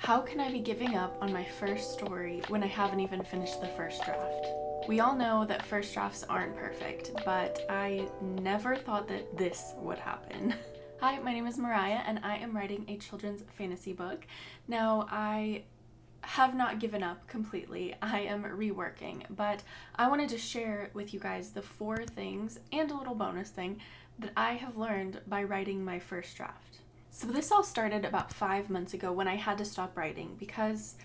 How can I be giving up on my first story when I haven't even finished the first draft? We all know that first drafts aren't perfect, but I never thought that this would happen. Hi, my name is Mariah, and I am writing a children's fantasy book. Now, I have not given up completely. I am reworking, but I wanted to share with you guys the 4 things and a little bonus thing that I have learned by writing my first draft. So this all started about 5 months ago when I had to stop writing because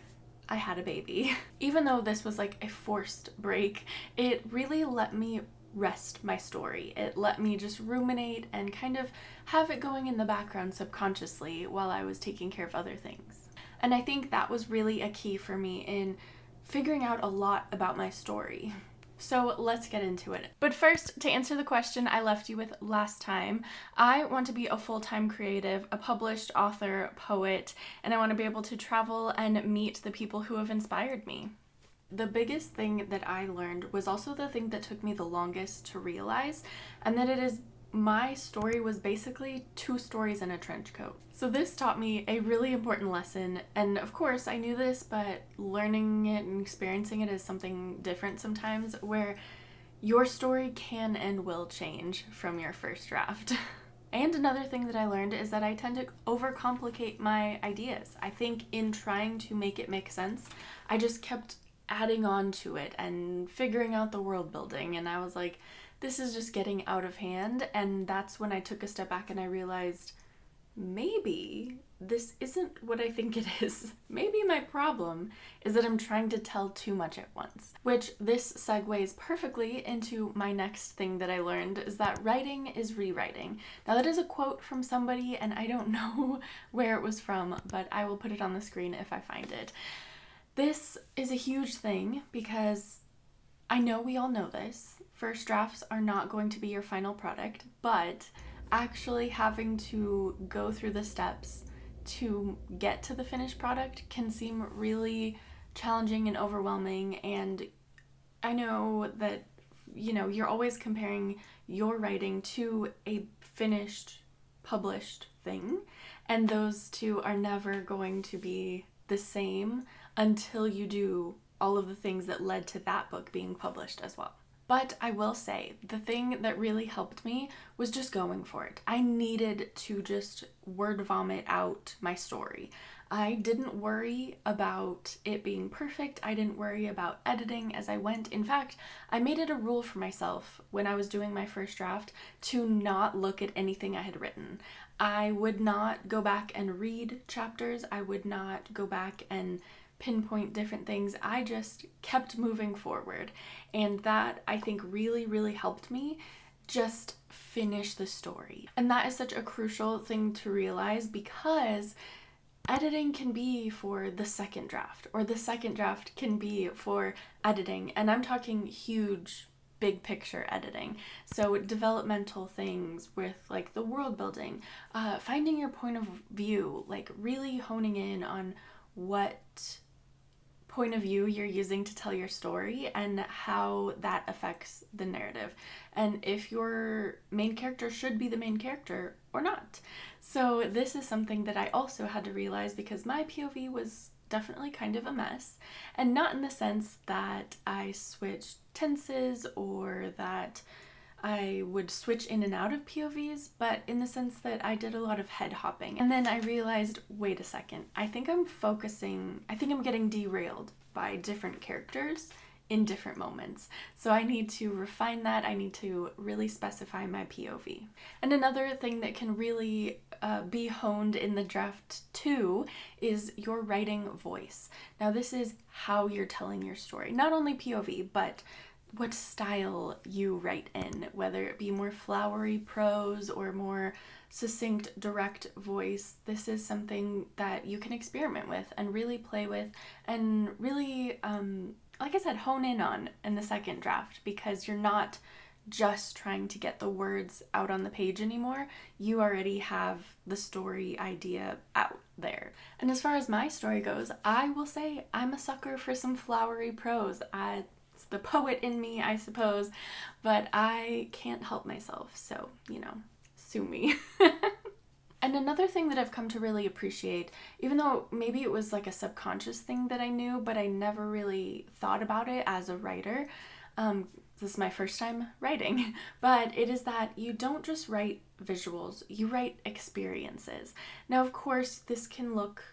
I had a baby. Even though this was like a forced break, it really let me rest my story. It let me just ruminate and kind of have it going in the background subconsciously while I was taking care of other things. And I think that was really a key for me in figuring out a lot about my story. So let's get into it. But first, to answer the question I left you with last time, I want to be a full-time creative, a published author, poet, and I want to be able to travel and meet the people who have inspired me. The biggest thing that I learned was also the thing that took me the longest to realize, and that it is my story was basically 2 stories in a trench coat. So this taught me a really important lesson, and of course I knew this, but learning it and experiencing it is something different sometimes, where your story can and will change from your first draft. And another thing that I learned is that I tend to overcomplicate my ideas. I think in trying to make it make sense, I just kept adding on to it and figuring out the world building, and I was like, this is just getting out of hand. And that's when I took a step back and I realized maybe this isn't what I think it is. Maybe my problem is that I'm trying to tell too much at once, which this segues perfectly into my next thing that I learned, is that writing is rewriting. Now that is a quote from somebody and I don't know where it was from, but I will put it on the screen if I find it. This is a huge thing because I know we all know this. First drafts are not going to be your final product, but actually having to go through the steps to get to the finished product can seem really challenging and overwhelming. And I know that, you're always comparing your writing to a finished, published thing, and those two are never going to be the same until you do all of the things that led to that book being published as well. But I will say, the thing that really helped me was just going for it. I needed to just word vomit out my story. I didn't worry about it being perfect. I didn't worry about editing as I went. In fact, I made it a rule for myself when I was doing my first draft to not look at anything I had written. I would not go back and read chapters. I would not go back and pinpoint different things. I just kept moving forward, and that I think really, really helped me just finish the story. And that is such a crucial thing to realize, because editing can be for the second draft, or the second draft can be for editing, and I'm talking huge big picture editing. So developmental things with like the world building, finding your point of view, like really honing in on what point of view you're using to tell your story and how that affects the narrative, and if your main character should be the main character or not. So this is something that I also had to realize, because my POV was definitely kind of a mess, and not in the sense that I switched tenses or that I would switch in and out of POVs, but in the sense that I did a lot of head hopping. And then I realized, wait a second, I think I'm getting derailed by different characters in different moments. So I need to refine that. I need to really specify my POV. And another thing that can really be honed in the draft too is your writing voice. Now this is how you're telling your story, not only POV, but what style you write in, whether it be more flowery prose or more succinct, direct voice. This is something that you can experiment with and really play with and really, like I said, hone in on in the second draft, because you're not just trying to get the words out on the page anymore. You already have the story idea out there. And as far as my story goes, I will say I'm a sucker for some flowery prose. It's the poet in me, I suppose, but I can't help myself, so, sue me. And another thing that I've come to really appreciate, even though maybe it was like a subconscious thing that I knew, but I never really thought about it as a writer, this is my first time writing, but it is that you don't just write visuals, you write experiences. Now, of course, this can look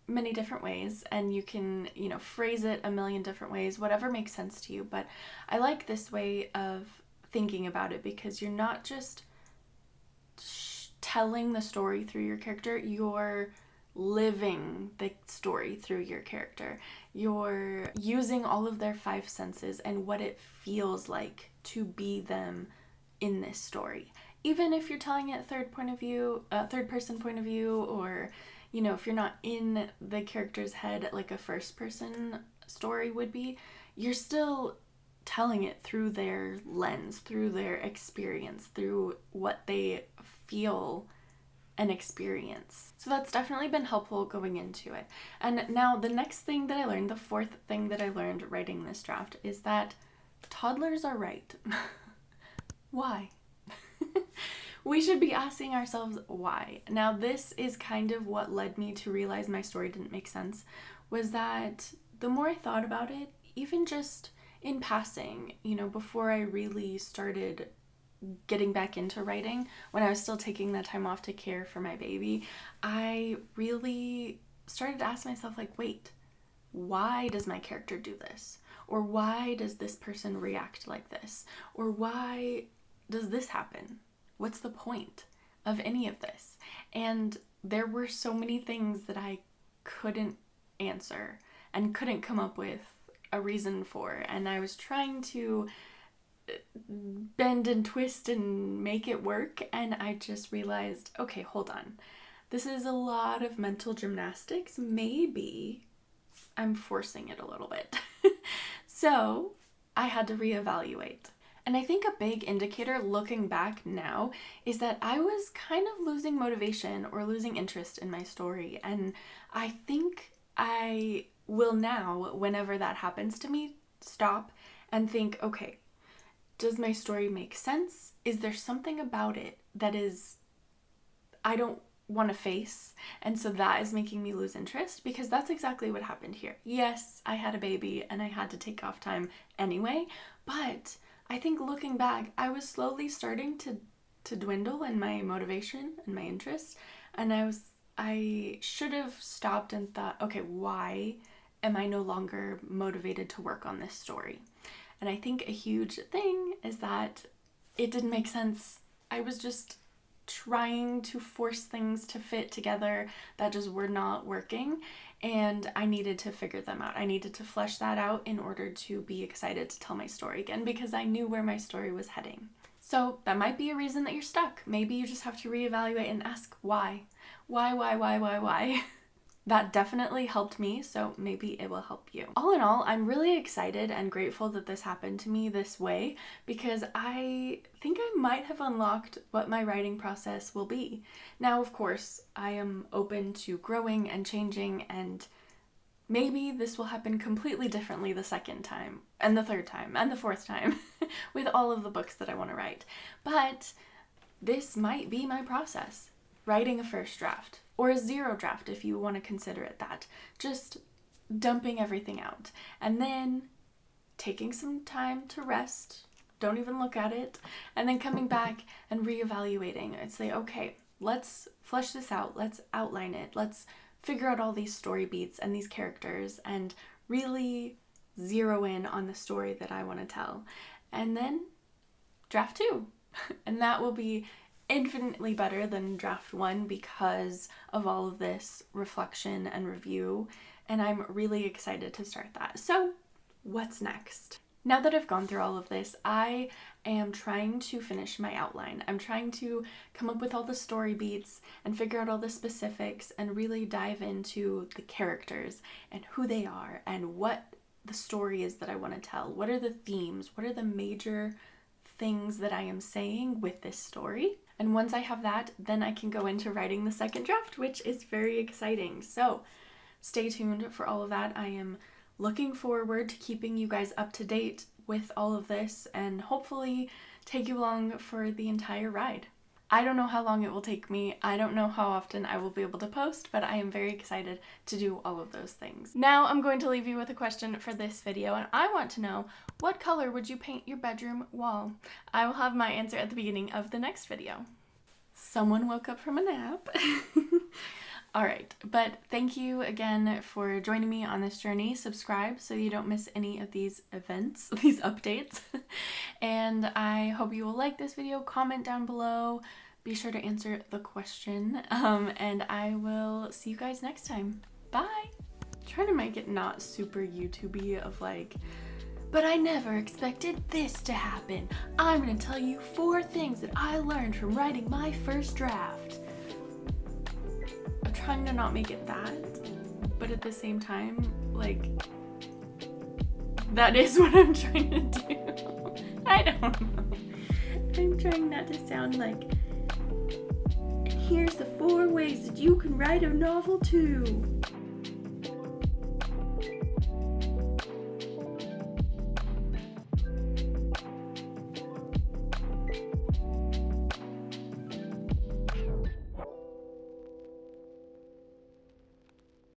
many different ways, and you can, phrase it a million different ways, whatever makes sense to you, but I like this way of thinking about it because you're not just telling the story through your character, you're living the story through your character. You're using all of their five senses and what it feels like to be them in this story. Even if you're telling it third person point of view, or if you're not in the character's head like a first person story would be, you're still telling it through their lens, through their experience, through what they feel and experience. So that's definitely been helpful going into it. And now the next thing that I learned, the fourth thing that I learned writing this draft, is that toddlers are right. Why? We should be asking ourselves why. Now this is kind of what led me to realize my story didn't make sense, was that the more I thought about it, even just in passing, before I really started getting back into writing, when I was still taking that time off to care for my baby, I really started to ask myself, like, wait, why does my character do this? Or why does this person react like this? Or why does this happen? What's the point of any of this? And there were so many things that I couldn't answer and couldn't come up with a reason for, and I was trying to bend and twist and make it work, and I just realized, okay, hold on. This is a lot of mental gymnastics. Maybe I'm forcing it a little bit. So I had to reevaluate. And I think a big indicator looking back now is that I was kind of losing motivation or losing interest in my story. And I think I will now, whenever that happens to me, stop and think, okay, does my story make sense? Is there something about it that I don't want to face? And so that is making me lose interest, because that's exactly what happened here. Yes, I had a baby and I had to take off time anyway, but I think looking back, I was slowly starting to dwindle in my motivation and my interest, and I should have stopped and thought, okay, why am I no longer motivated to work on this story? And I think a huge thing is that it didn't make sense. I was just trying to force things to fit together that just were not working, and I needed to figure them out. I needed to flesh that out in order to be excited to tell my story again, because I knew where my story was heading. So that might be a reason that you're stuck. Maybe you just have to reevaluate and ask why. Why? That definitely helped me, so maybe it will help you. All in all, I'm really excited and grateful that this happened to me this way, because I think I might have unlocked what my writing process will be. Now, of course, I am open to growing and changing, and maybe this will happen completely differently the second time, and the third time, and the fourth time, with all of the books that I want to write. But this might be my process. Writing a first draft, or a zero draft if you want to consider it that. Just dumping everything out, and then taking some time to rest, don't even look at it, and then coming back and reevaluating. I'd say, okay, let's flesh this out, let's outline it, let's figure out all these story beats and these characters, and really zero in on the story that I want to tell. And then draft 2. And that will be infinitely better than draft 1 because of all of this reflection and review, and I'm really excited to start that. So what's next? Now that I've gone through all of this, I am trying to finish my outline. I'm trying to come up with all the story beats and figure out all the specifics and really dive into the characters and who they are and what the story is that I want to tell. What are the themes? What are the major things that I am saying with this story? And once I have that, then I can go into writing the second draft, which is very exciting. So stay tuned for all of that. I am looking forward to keeping you guys up to date with all of this and hopefully take you along for the entire ride. I don't know how long it will take me. I don't know how often I will be able to post, but I am very excited to do all of those things. Now I'm going to leave you with a question for this video, and I want to know, what color would you paint your bedroom wall? I will have my answer at the beginning of the next video. Someone woke up from a nap. Alright, but thank you again for joining me on this journey. Subscribe so you don't miss any of these events, these updates. And I hope you will like this video, comment down below, be sure to answer the question, and I will see you guys next time. Bye! I'm trying to make it not super YouTube-y of like, but I never expected this to happen. I'm gonna tell you 4 things that I learned from writing my first draft. I'm trying to not make it that, but at the same time, like, that is what I'm trying to do. I don't know. I'm trying not to sound like, and here's the 4 ways that you can write a novel too.